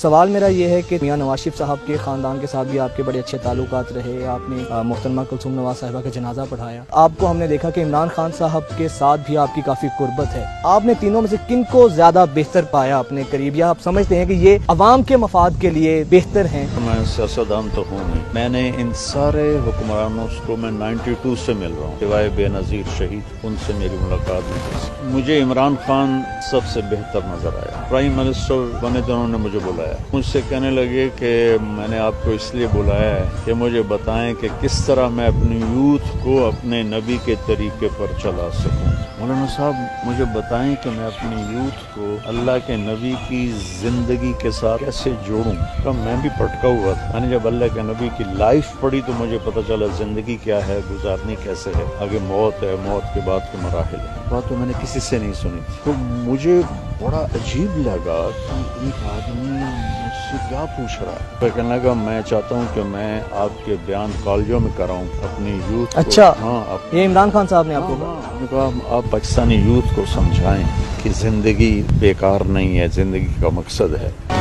سوال میرا یہ ہے کہ میاں نواز شریف صاحب کے خاندان کے ساتھ بھی آپ کے بڑے اچھے تعلقات رہے، آپ نے محترمہ کلثوم نواز صاحبہ کا جنازہ پڑھایا، آپ کو ہم نے دیکھا کہ عمران خان صاحب کے ساتھ بھی آپ کی کافی قربت ہے، آپ نے تینوں میں سے کن کو زیادہ بہتر پایا اپنے قریب، یا آپ سمجھتے ہیں کہ یہ عوام کے مفاد کے لیے بہتر ہیں؟ میں سیاستدان تو ہوں نہیں، میں نے ان سارے حکمرانوں کو میں 92 سے مل رہا ہوں، سوائے بے نظیر شہید، ان سے میری ملاقات ہوئی۔ مجھے عمران خان سب سے بہتر نظر آیا۔ پرائم منسٹر بنے تو انہوں نے مجھے بلایا، مجھ سے کہنے لگے کہ میں نے آپ کو اس لیے بلایا ہے کہ مجھے بتائیں کہ کس طرح میں اپنی یوتھ کو اپنے نبی کے طریقے پر چلا سکوں۔ مولانا صاحب مجھے بتائیں کہ میں اپنی یوتھ کو اللہ کے نبی کی زندگی کے ساتھ کیسے جوڑوں۔ کہ میں بھی پٹکا ہوا تھا، میں نے جب اللہ کے نبی کی لائف پڑھی تو مجھے پتہ چلا زندگی کیا ہے، گزارنی کیسے ہے، آگے موت ہے، موت کے بعد کے مراحل ہے۔ بات تو میں نے کسی سے نہیں سنی، تو مجھے بڑا عجیب لگا کہ ایک آدمی مجھ سے کیا پوچھ رہا ہے۔ تو کہنے لگا میں چاہتا ہوں کہ میں آپ کے بیان کالجوں میں کراؤں اپنی یوتھ کو۔ اچھا، ہاں، یہ عمران خان صاحب نے آپ کو کہا؟ میں نے کہا آپ پاکستانی یوتھ کو سمجھائیں کہ زندگی بیکار نہیں ہے، زندگی کا مقصد ہے۔